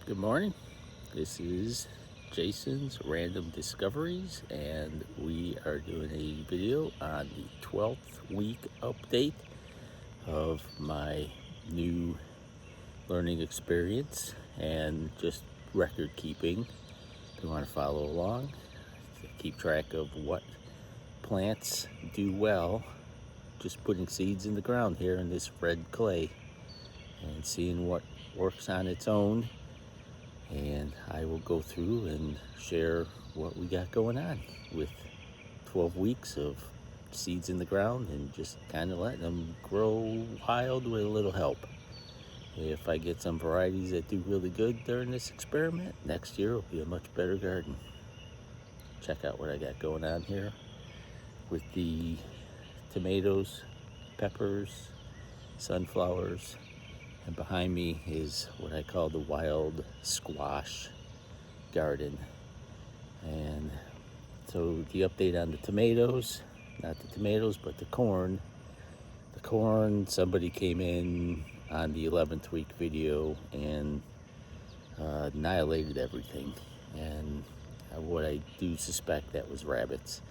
Good morning. This is Jason's Random Discoveries, and we are doing a video on the 12th week update of my new learning experience and just record keeping. If you want to follow along, keep track of what plants do well, just putting seeds in the ground here in this red clay and seeing what works on its own. And I will go through and share what we got going on with 12 weeks of seeds in the ground and just kind of letting them grow wild with a little help. If I get some varieties that do really good during this experiment, next year will be a much better garden. Check out what I got going on here with the tomatoes, peppers, sunflowers, and behind me is what I call the wild squash garden. And so the update on the tomatoes, not the tomatoes, but the corn. The corn, somebody came in on the 11th week video and annihilated everything. And what I do suspect that was rabbits.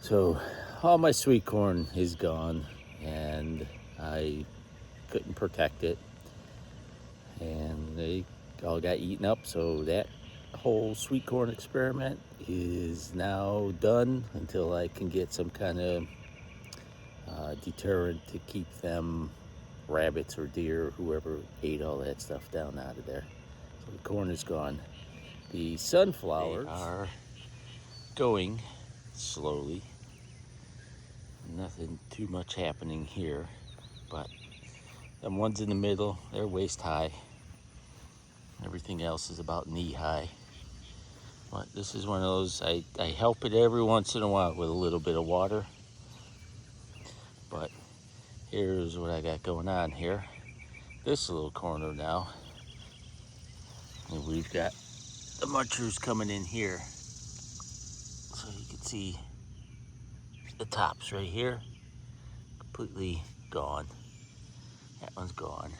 So all my sweet corn is gone, and I couldn't protect it, and they all got eaten up. So that whole sweet corn experiment is now done until I can get some kind of deterrent to keep them, rabbits or deer or whoever ate all that stuff down out of there. So the corn is gone. The sunflowers are going slowly. Nothing too much happening here, but them ones in the middle, they're waist high. Everything else is about knee high. But this is one of those, I help it every once in a while with a little bit of water. But here's what I got going on here. This little corner now, and we've got the munchers coming in here. So you can see the tops right here, completely gone. That one's gone.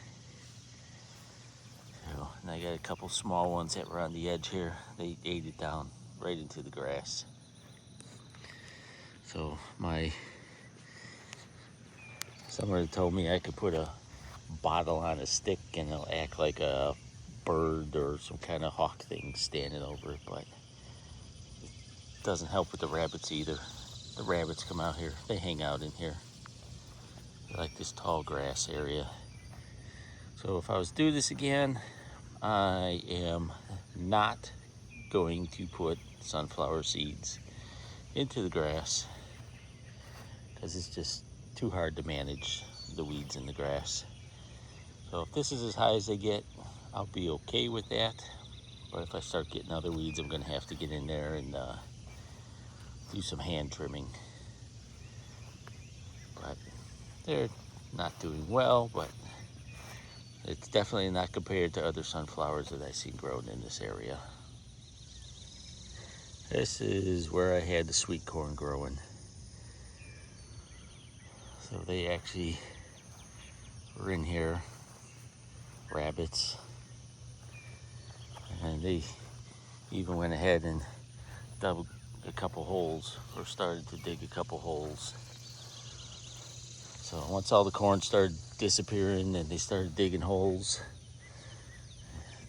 And I got a couple small ones that were on the edge here. They ate it down right into the grass. So somebody told me I could put a bottle on a stick and it'll act like a bird or some kind of hawk thing standing over it, but it doesn't help with the rabbits either. The rabbits come out here, they hang out in here. They like this tall grass area. So if I was to do this again, I am not going to put sunflower seeds into the grass because it's just too hard to manage the weeds in the grass. So if this is as high as they get, I'll be okay with that. But if I start getting other weeds, I'm going to have to get in there and do some hand trimming. But they're not doing well, but it's definitely not compared to other sunflowers that I've seen grown in this area. This is where I had the sweet corn growing. So they actually were in here, rabbits, and they even went ahead and dug a couple holes, or started to dig a couple holes. So once all the corn started disappearing and they started digging holes,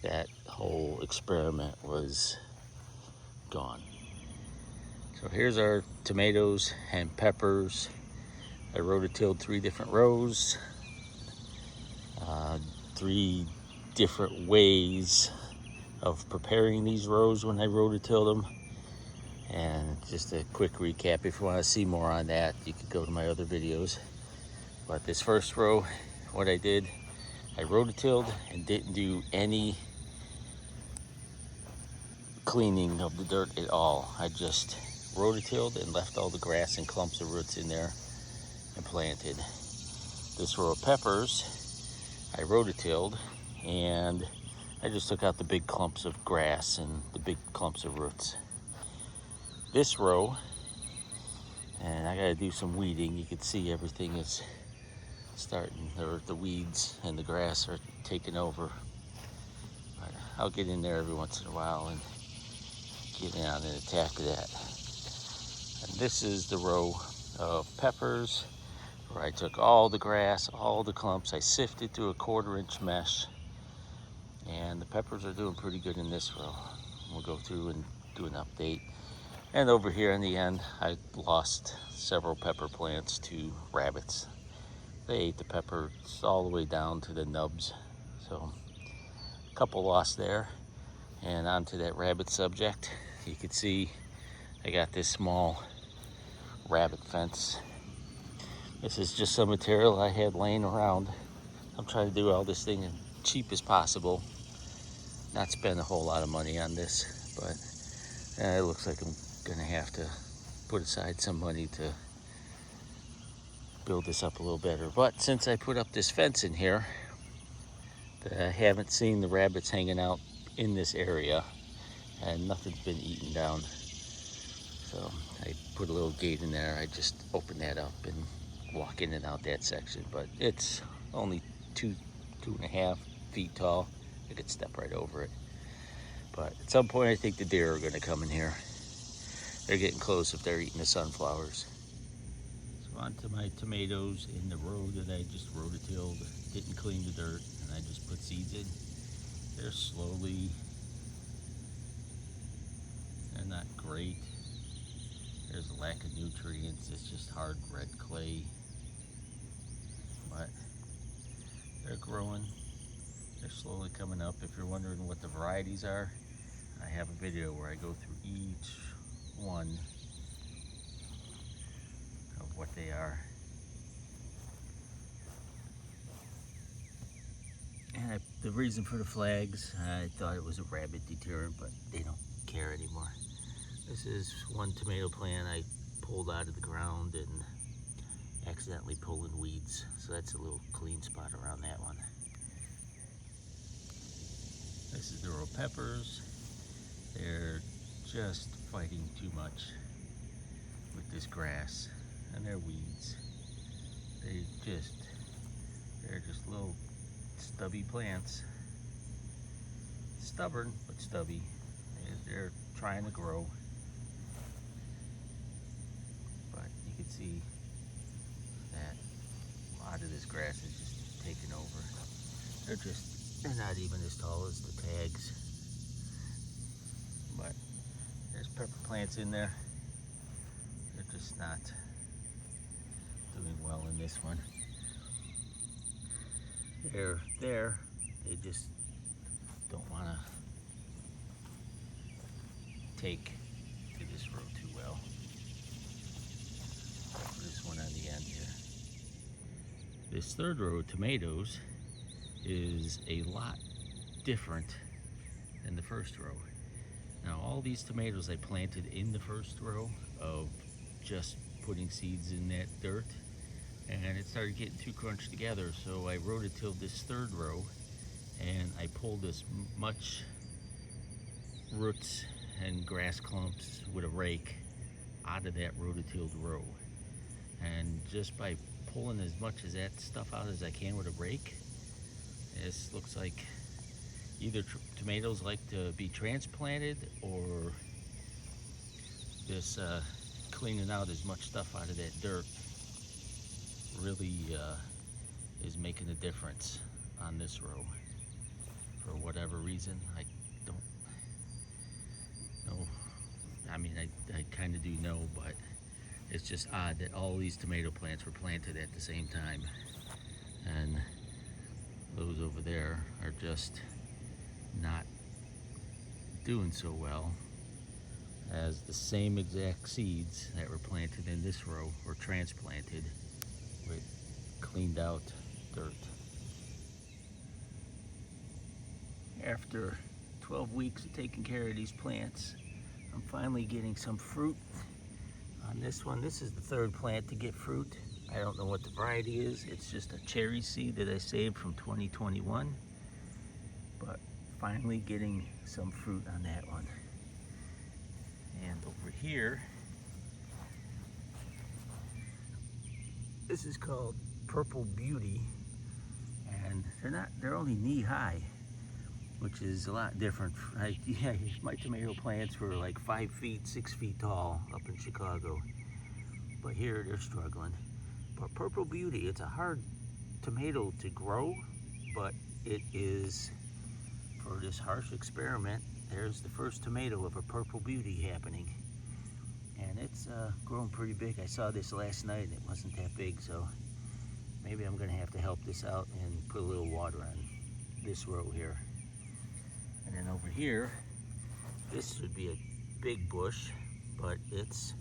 that whole experiment was gone. So here's our tomatoes and peppers. I rototilled 3 different rows, 3 different ways of preparing these rows when I rototilled them. And just a quick recap, if you want to see more on that, you could go to my other videos. But this first row, what I did, I rototilled and didn't do any cleaning of the dirt at all. I just rototilled and left all the grass and clumps of roots in there and planted. This row of peppers, I rototilled and I just took out the big clumps of grass and the big clumps of roots. This row, and I gotta do some weeding. You can see everything is starting, or the weeds and the grass are taking over. But I'll get in there every once in a while and get in on an attack of that. And this is the row of peppers where I took all the grass, all the clumps, I sifted through a 1/4-inch mesh, and the peppers are doing pretty good in this row. We'll go through and do an update. And over here in the end, I lost several pepper plants to rabbits. They ate the peppers all the way down to the nubs. So a couple lost there. And onto that rabbit subject, you can see I got this small rabbit fence. This is just some material I had laying around. I'm trying to do all this thing as cheap as possible. Not spend a whole lot of money on this, but it looks like I'm gonna have to put aside some money to build this up a little better. But since I put up this fence in here, I haven't seen the rabbits hanging out in this area, and nothing's been eaten down. So I put a little gate in there. I just open that up and walk in and out that section, but it's only 2.5 feet tall. I could step right over it. But at some point I think the deer are gonna come in here. They're getting close if they're eating the sunflowers. So onto my tomatoes in the row that I just rototilled, didn't clean the dirt, and I just put seeds in. They're not great. There's a lack of nutrients. It's just hard red clay. But they're growing. They're slowly coming up. If you're wondering what the varieties are, I have a video where I go through each one of what they are. And the reason for the flags, I thought it was a rabbit deterrent, but they don't care anymore. This is one tomato plant I pulled out of the ground and accidentally pulling weeds. So that's a little clean spot around that one. This is the row of peppers. They're just fighting too much with this grass and their weeds. They're just little stubby plants. Stubborn, but stubby. They're trying to grow. But you can see that a lot of this grass is just taken over. They're not even as tall as the tags. But there's pepper plants in there. They're just not doing well in this one. They're there. They just don't want to take to this row too well. This one on the end here. This third row of tomatoes is a lot different than the first row. Now all these tomatoes I planted in the first row of just putting seeds in that dirt, and it started getting too crunched together, so I rototilled this third row and I pulled as much roots and grass clumps with a rake out of that rototilled row. And just by pulling as much of that stuff out as I can with a rake, this looks like either tomatoes like to be transplanted, or this cleaning out as much stuff out of that dirt really is making a difference on this row. For whatever reason, I don't know. I mean, I kind of do know, but it's just odd that all these tomato plants were planted at the same time, and those over there are just not doing so well, as the same exact seeds that were planted in this row were transplanted with cleaned out dirt. After 12 weeks of taking care of these plants, I'm finally getting some fruit on this one. This is the third plant to get fruit. I don't know what the variety is. It's just a cherry seed that I saved from 2021. But finally getting some fruit on that one. And over here, this is called Purple Beauty. And they're only knee high. which is a lot different. Yeah, my tomato plants were like 5 feet, 6 feet tall up in Chicago, but here they're struggling. But Purple Beauty, it's a hard tomato to grow, but it is, for this harsh experiment, there's the first tomato of a Purple Beauty happening. And it's grown pretty big. I saw this last night and it wasn't that big, so maybe I'm gonna have to help this out and put a little water on this row here. And then over here, this should be a big bush, but this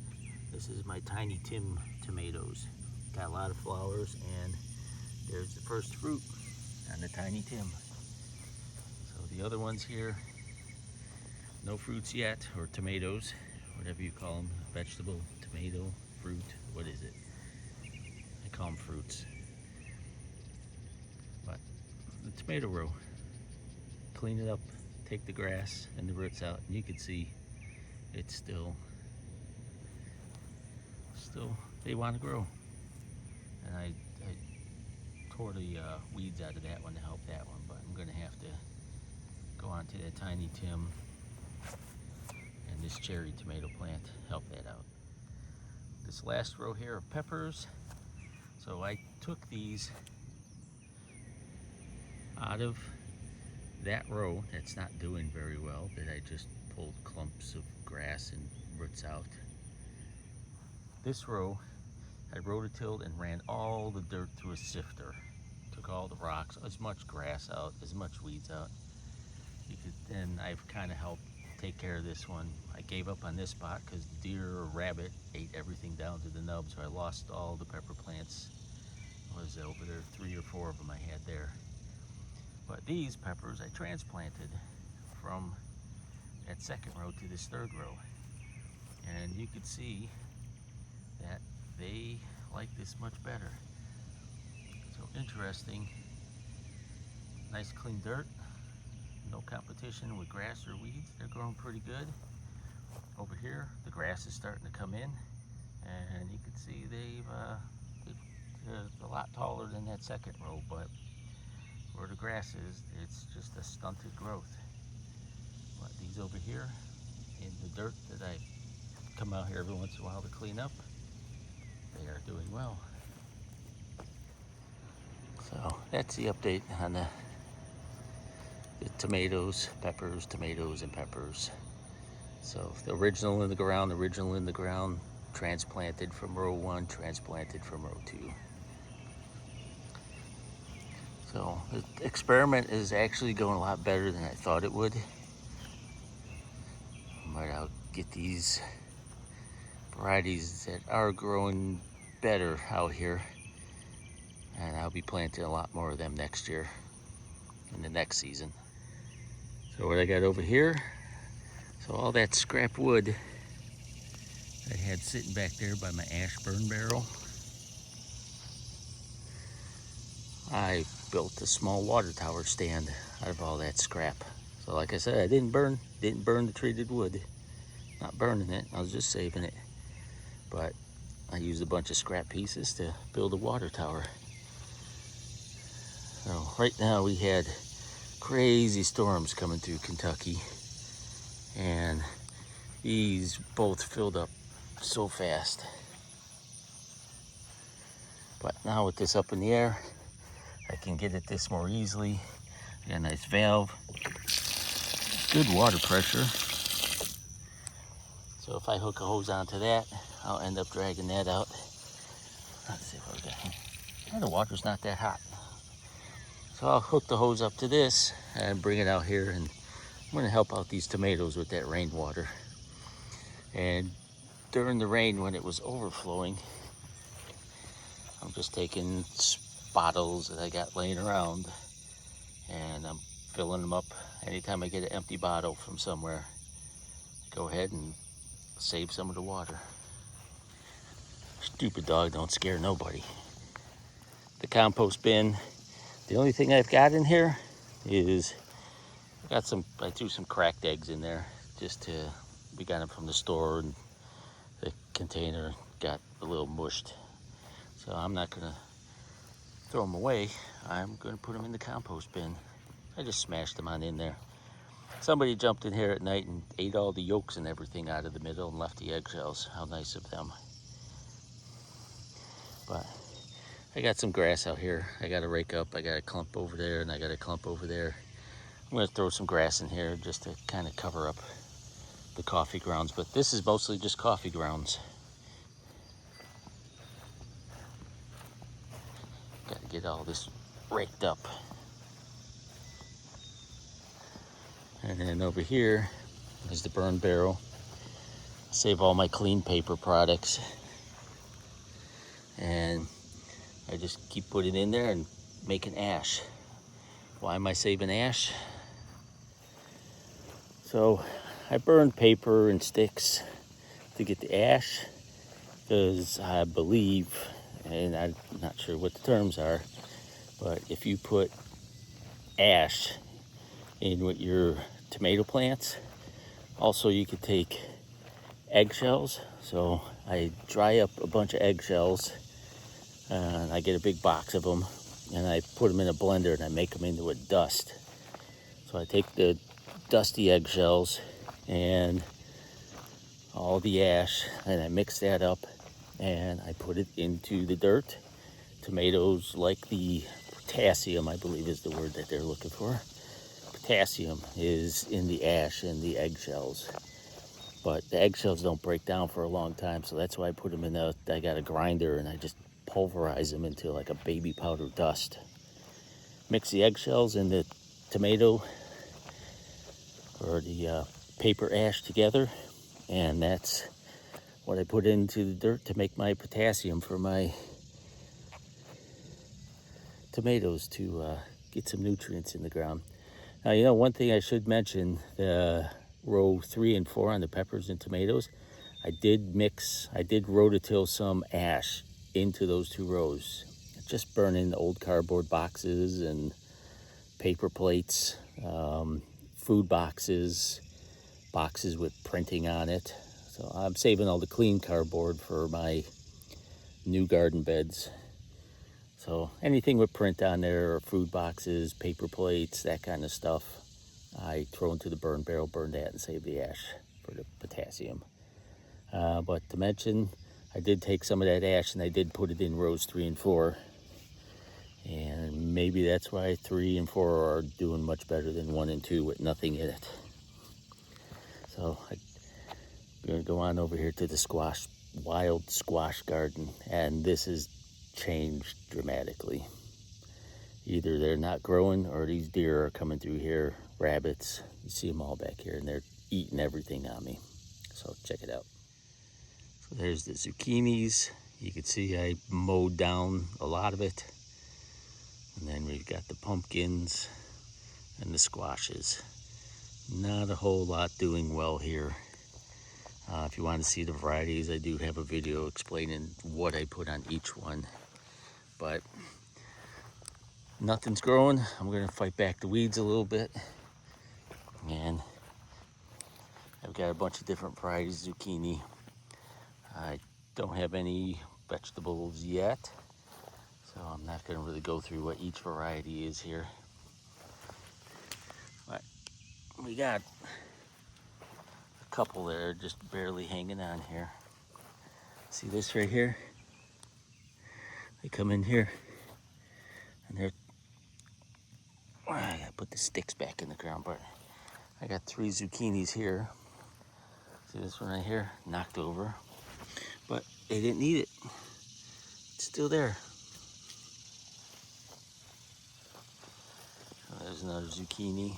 is my Tiny Tim tomatoes. Got a lot of flowers, and there's the first fruit on the Tiny Tim. So the other ones here, no fruits yet, or tomatoes, whatever you call them, vegetable, tomato, fruit, what is it? I call them fruits. But the tomato row, clean it up, take the grass and the roots out, and you can see it's still they want to grow. And I tore the weeds out of that one to help that one, but I'm going to have to go on to that Tiny Tim and this cherry tomato plant, help that out. This last row here of peppers, so I took these out of that row that's not doing very well, that I just pulled clumps of grass and roots out. This row, I rototilled and ran all the dirt through a sifter. Took all the rocks, as much grass out, as much weeds out. And I've kind of helped take care of this one. I gave up on this spot because deer or rabbit ate everything down to the nub, so I lost all the pepper plants. What was it, over there? 3 or 4 of them I had there. But these peppers I transplanted from that second row to this third row. And you could see that they like this much better. So interesting. Nice clean dirt. No competition with grass or weeds. They're growing pretty good. Over here, the grass is starting to come in. And you can see they're a lot taller than that second row, but where the grass is, it's just a stunted growth. But these over here, in the dirt that I come out here every once in a while to clean up, they are doing well. So that's the update on the tomatoes, peppers, tomatoes, and peppers. So the original in the ground, transplanted from row 1, transplanted from row 2. So the experiment is actually going a lot better than I thought it would. But I'll get these varieties that are growing better out here, and I'll be planting a lot more of them next year, in the next season. So what I got over here, so all that scrap wood I had sitting back there by my ash burn barrel, I built a small water tower stand out of all that scrap. So like I said, I didn't burn the treated wood. Not burning it, I was just saving it. But I used a bunch of scrap pieces to build a water tower. So right now we had crazy storms coming through Kentucky, and these both filled up so fast. But now with this up in the air, I can get at this more easily. I got a nice valve, good water pressure. So if I hook a hose onto that, I'll end up dragging that out. Let's see what we got here. And the water's not that hot. So I'll hook the hose up to this and bring it out here, and I'm gonna help out these tomatoes with that rainwater. And during the rain, when it was overflowing, I'm just taking bottles that I got laying around, and I'm filling them up. Anytime I get an empty bottle from somewhere, go ahead and save some of the water. Stupid dog don't scare nobody. The compost bin, the only thing I've got in here is I threw some cracked eggs in there, we got them from the store, and the container got a little mushed. So I'm not gonna throw them away. I'm gonna put them in the compost bin. I just smashed them on in there. Somebody jumped in here at night and ate all the yolks and everything out of the middle and left the eggshells. How nice of them. But I got some grass out here. I got to rake up. I got a clump over there and I got a clump over there. I'm going to throw some grass in here just to kind of cover up the coffee grounds. But this is mostly just coffee grounds. Got to get all this raked up. And then over here is the burn barrel. Save all my clean paper products. And I just keep putting it in there and making ash. Why am I saving ash? So I burn paper and sticks to get the ash because I believe, and I'm not sure what the terms are, but if you put ash in with your tomato plants, also you could take eggshells. So I dry up a bunch of eggshells and I get a big box of them and I put them in a blender and I make them into a dust. So I take the dusty eggshells and all the ash and I mix that up and I put it into the dirt. Tomatoes like the potassium, I believe is the word that they're looking for. Potassium is in the ash and the eggshells, but the eggshells don't break down for a long time, so that's why I put them in I got a grinder and I just pulverize them into like a baby powder dust. Mix the eggshells and the tomato or the paper ash together, and that's what I put into the dirt to make my potassium for my tomatoes to get some nutrients in the ground. Now, you know, one thing I should mention, the row 3 and 4 on the peppers and tomatoes, I did rototill some ash into those 2 rows. Just burning old cardboard boxes and paper plates, food boxes, boxes with printing on it. So I'm saving all the clean cardboard for my new garden beds. So anything with print on there, or food boxes, paper plates, that kind of stuff, I throw into the burn barrel, burn that, and save the ash for the potassium. But to mention, I did take some of that ash and I did put it in rows 3 and 4. And maybe that's why 3 and 4 are doing much better than 1 and 2 with nothing in it. So I'm going to go on over here to the wild squash garden, and this has changed dramatically. Either they're not growing or these deer are coming through here, rabbits. You see them all back here and they're eating everything on me. So check it out. So there's the zucchinis. You can see I mowed down a lot of it. And then we've got the pumpkins and the squashes. Not a whole lot doing well here. If you want to see the varieties, I do have a video explaining what I put on each one. But nothing's growing. I'm going to fight back the weeds a little bit. And I've got a bunch of different varieties of zucchini. I don't have any vegetables yet, so I'm not going to really go through what each variety is here. But we got a couple that are just barely hanging on here. See this right here? They come in here and they're, I gotta put the sticks back in the ground, but I got 3 zucchinis here. See this one right here? Knocked over. But they didn't eat it. It's still there. Oh, there's another zucchini.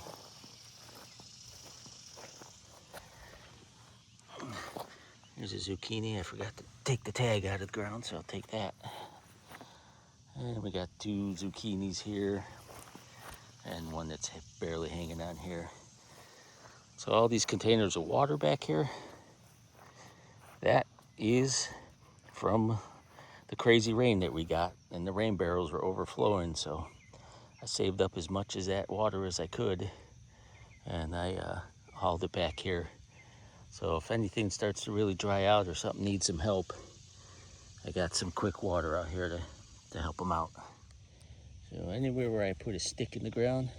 Here's a zucchini. I forgot to take the tag out of the ground, so I'll take that. And we got 2 zucchinis here and one that's barely hanging on here. So all these containers of water back here, that is from the crazy rain that we got, and the rain barrels were overflowing, so I saved up as much of that water as I could, and I hauled it back here. So if anything starts to really dry out or something needs some help, I got some quick water out here to help them out. So anywhere where I put a stick in the ground,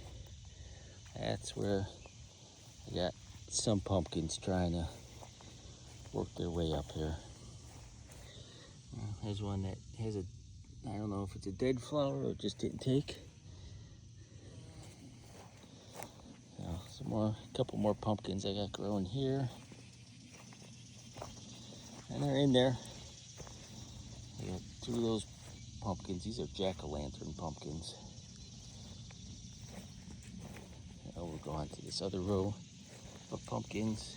that's where I got some pumpkins trying to work their way up here. There's one that has a, I don't know if it's a dead flower or it just didn't take. A couple more pumpkins I got growing here. And they're in there. I got 2 of those pumpkins. These are jack-o'-lantern pumpkins. Now we'll go on to this other row of pumpkins.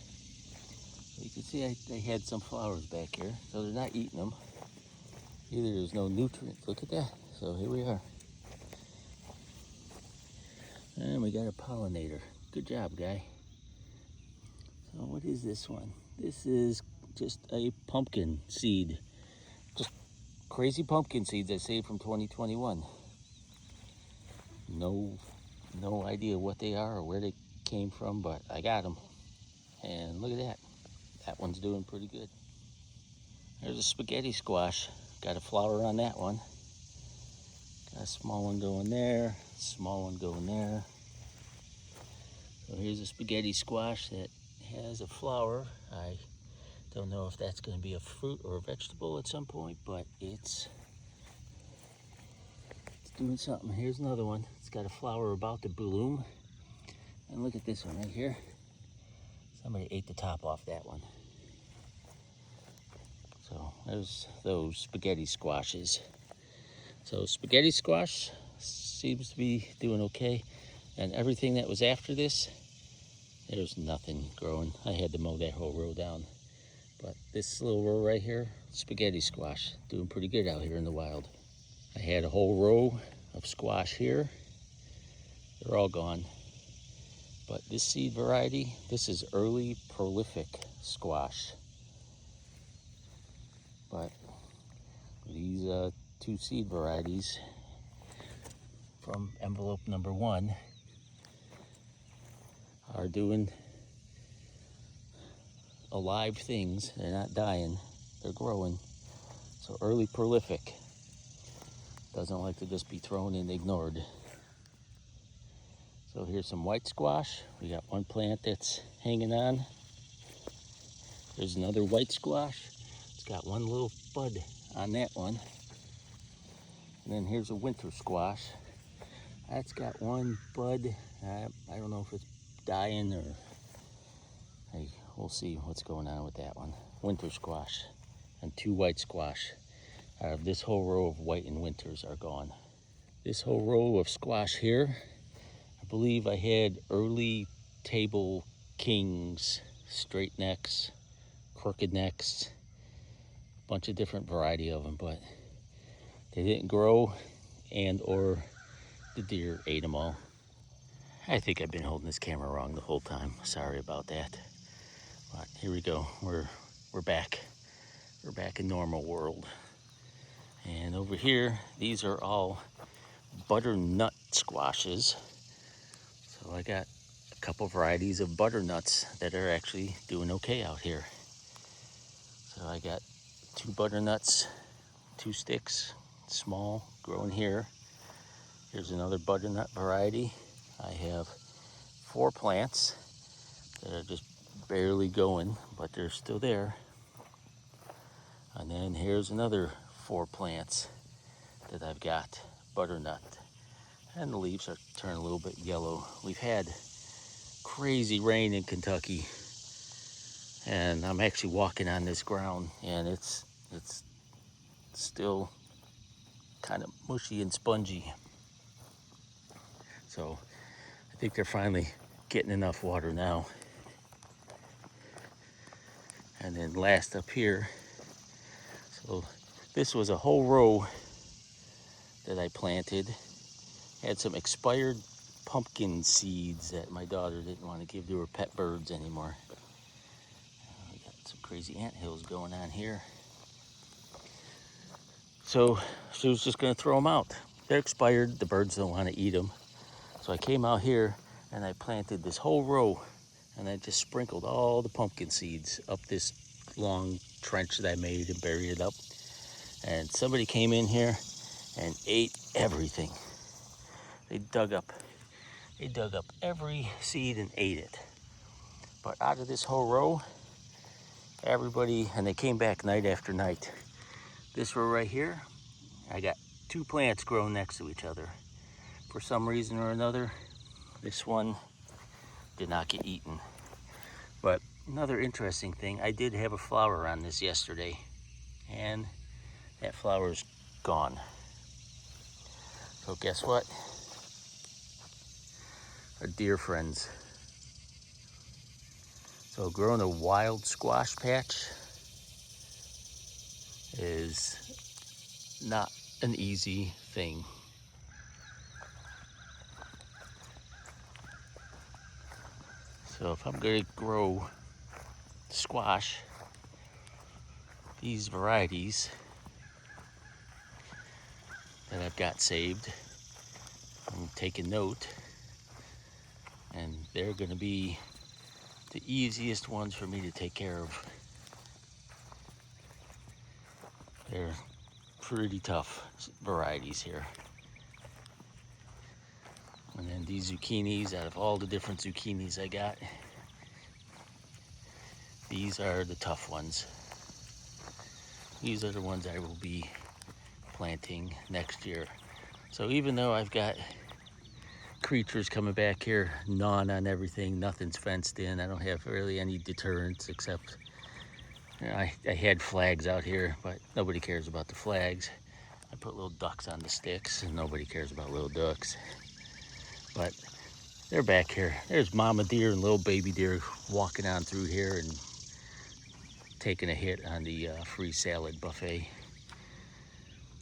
You can see they had some flowers back here, so they're not eating them. Either there's no nutrients. Look at that. So here we are. And we got a pollinator. Good job, guy. So what is this one? This is just a pumpkin seed. Just crazy pumpkin seeds I saved from 2021. No idea what they are or where they came from, but I got them. And look at that. That one's doing pretty good. There's a spaghetti squash. Got a flower on that one. Got a small one going there, small one going there. So here's a spaghetti squash that has a flower. I don't know if that's going to be a fruit or a vegetable at some point, but it's doing something. Here's another one. It's got a flower about to bloom. And look at this one right here. Somebody ate the top off that one. So there's those spaghetti squashes. So spaghetti squash seems to be doing okay. And everything that was after this, there's nothing growing. I had to mow that whole row down. But this little row right here, spaghetti squash, doing pretty good out here in the wild. I had a whole row of squash here. They're all gone. But this seed variety, this is early prolific squash. But these 2 seed varieties from envelope number 1 are doing alive things. They're not dying, they're growing. So early prolific. Doesn't like to just be thrown and ignored. So here's some white squash. We got one plant that's hanging on. There's another white squash. It's got one little bud on that one. And then here's a winter squash. That's got one bud. I don't know if it's dying or, hey, we'll see what's going on with that one. Winter squash and 2 white squash. This whole row of white and winters are gone. This whole row of squash here, I believe I had early table kings, straight necks, crooked necks, a bunch of different variety of them, but they didn't grow and or the deer ate them all. I think I've been holding this camera wrong the whole time. Sorry about that. But here we go. We're back. We're back in normal world. And over here, these are all butternut squashes. So I got a couple varieties of butternuts that are actually doing okay out here. So I got 2 butternuts, 2 sticks, small, growing here. Here's another butternut variety. I have 4 plants that are just barely going, but they're still there. And then here's another 4 plants that I've got, butternut. And the leaves are turning a little bit yellow. We've had crazy rain in Kentucky, and I'm actually walking on this ground, and it's still kind of mushy and spongy. So I think they're finally getting enough water now. And then last up here, so this was a whole row that I planted. Had some expired pumpkin seeds that my daughter didn't want to give to her pet birds anymore. We got some crazy anthills going on here. So she was just going to throw them out. They're expired. The birds don't want to eat them. So I came out here and I planted this whole row, and I just sprinkled all the pumpkin seeds up this long trench that I made and buried it up. And somebody came in here and ate everything. They dug up every seed and ate it. But out of this whole row, everybody, and they came back night after night. This row right here, I got 2 plants growing next to each other. For some reason or another, this one did not get eaten. But another interesting thing, I did have a flower on this yesterday, and that flower's gone. So guess what? Our dear friends. So growing a wild squash patch is not an easy thing. So if I'm gonna grow squash, these varieties that I've got saved, I'm taking note, and they're gonna be the easiest ones for me to take care of. They're pretty tough varieties here. And then these zucchinis, out of all the different zucchinis I got, these are the tough ones. These are the ones I will be planting next year. So even though I've got creatures coming back here gnawing on everything, nothing's fenced in, I don't have really any deterrents except, you know, I had flags out here, but nobody cares about the flags. I put little ducks on the sticks, and nobody cares about little ducks. But they're back here. There's mama deer and little baby deer walking on through here and taking a hit on the free salad buffet.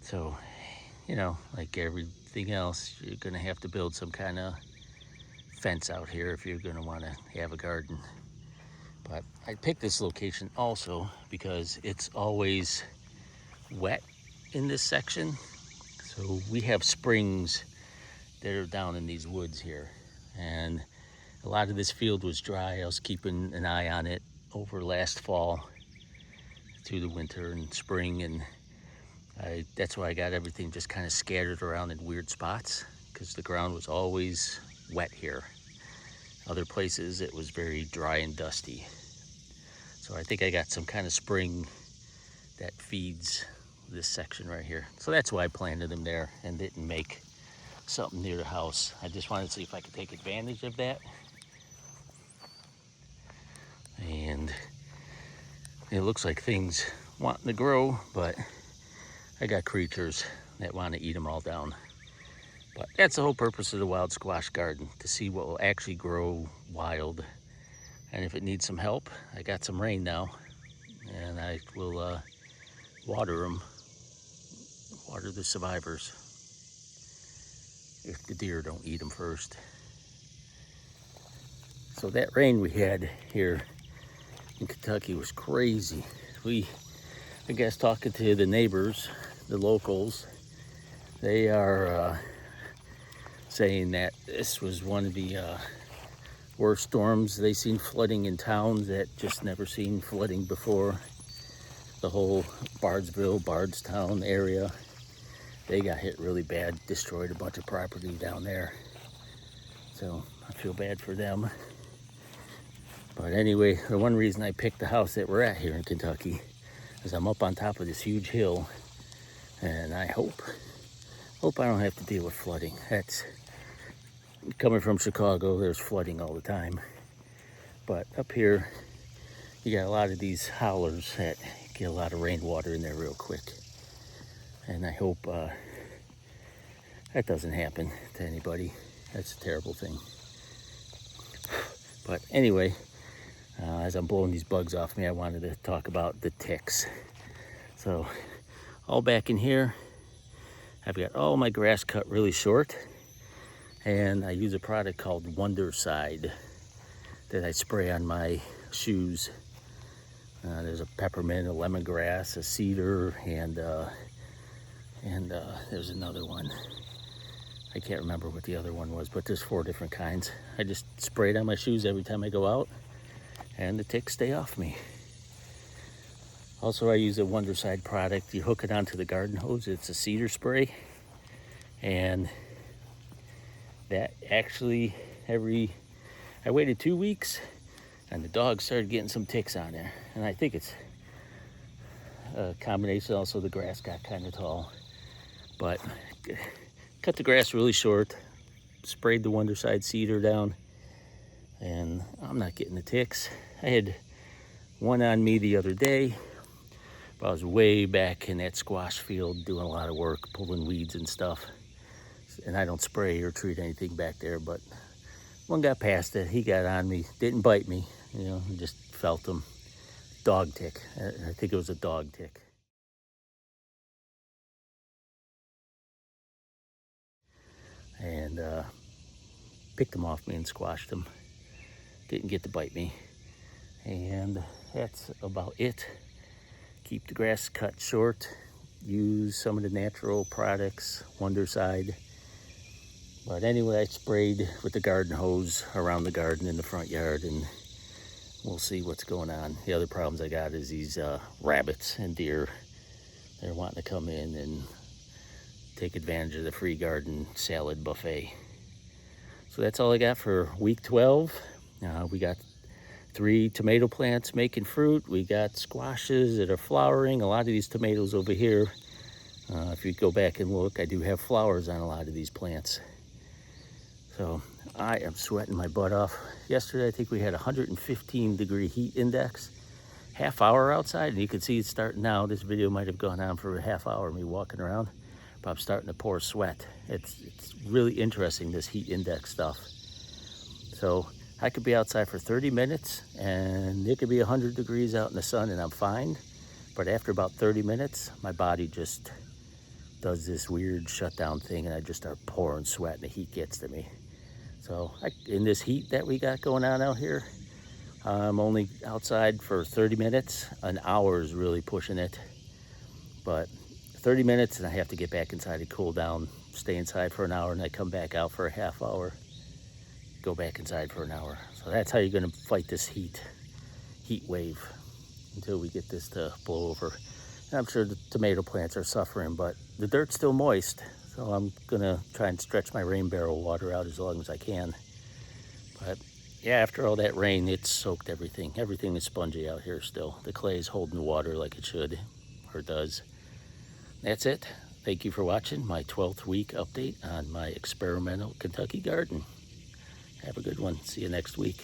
So, you know, like everything else, you're gonna have to build some kind of fence out here if you're gonna wanna have a garden. But I picked this location also because it's always wet in this section. So we have springs that are down in these woods here. And a lot of this field was dry. I was keeping an eye on it over last fall through the winter and spring, and that's why I got everything just kind of scattered around in weird spots, because the ground was always wet here. Other places it was very dry and dusty. So I think I got some kind of spring that feeds this section right here. So that's why I planted them there and didn't make something near the house. I just wanted to see if I could take advantage of that. And it looks like things wanting to grow, but I got creatures that want to eat them all down. But that's the whole purpose of the wild squash garden, to see what will actually grow wild. And if it needs some help, I got some rain now, and I will water them, water the survivors, if the deer don't eat them first. So that rain we had here in Kentucky was crazy. I guess talking to the neighbors, the locals, they are saying that this was one of the worst storms they seen flooding in towns that just never seen flooding before. The whole Bardstown area, they got hit really bad, destroyed a bunch of property down there. So I feel bad for them. But anyway, the one reason I picked the house that we're at here in Kentucky is I'm up on top of this huge hill, and I hope I don't have to deal with flooding. That's coming from Chicago, there's flooding all the time. But up here, you got a lot of these hollers that get a lot of rainwater in there real quick. And I hope that doesn't happen to anybody. That's a terrible thing. But anyway, as I'm blowing these bugs off me, I wanted to talk about the ticks. So all back in here, I've got all my grass cut really short, and I use a product called Wondercide that I spray on my shoes. There's a peppermint, a lemongrass, a cedar, and there's another one. I can't remember what the other one was, but there's 4 different kinds. I just spray it on my shoes every time I go out, and the ticks stay off me. Also, I use a Wondercide product. You hook it onto the garden hose. It's a cedar spray, and that actually I waited 2 weeks, and the dog started getting some ticks on there. And I think it's a combination. Also, the grass got kind of tall, but cut the grass really short, sprayed the Wonderside cedar down, and I'm not getting the ticks. I had one on me the other day. I was way back in that squash field doing a lot of work, pulling weeds and stuff. And I don't spray or treat anything back there, but one got past it. He got on me, didn't bite me, you know, just felt him. Dog tick. I think it was a dog tick. And picked him off me and squashed him. Didn't get to bite me. And that's about it. Keep the grass cut short. Use some of the natural products, Wonderside. But anyway, I sprayed with the garden hose around the garden in the front yard, and we'll see what's going on. The other problems I got is these rabbits and deer. They're wanting to come in and take advantage of the free garden salad buffet. So that's all I got for week 12. We got 3 tomato plants making fruit. We got squashes that are flowering. A lot of these tomatoes over here, if you go back and look, I do have flowers on a lot of these plants. So I am sweating my butt off. Yesterday, I think we had 115-degree heat index. Half hour outside, and you can see it's starting now. This video might have gone on for a half hour, me walking around, but I'm starting to pour sweat. It's really interesting, this heat index stuff. So I could be outside for 30 minutes, and it could be 100 degrees out in the sun, and I'm fine. But after about 30 minutes, my body just does this weird shutdown thing, and I just start pouring sweat, and the heat gets to me. So in this heat that we got going on out here, I'm only outside for 30 minutes. An hour is really pushing it. But 30 minutes, and I have to get back inside and cool down. Stay inside for an hour, and I come back out for a half hour. Go back inside for an hour. So that's how you're going to fight this heat wave until we get this to blow over. And I'm sure the tomato plants are suffering, but the dirt's still moist. So I'm gonna try and stretch my rain barrel water out as long as I can. But yeah, after all that rain, it's soaked everything. Everything is spongy out here still. The clay is holding the water like it should, or does. That's it. Thank you for watching my 12th week update on my experimental Kentucky garden. Have a good one. See you next week.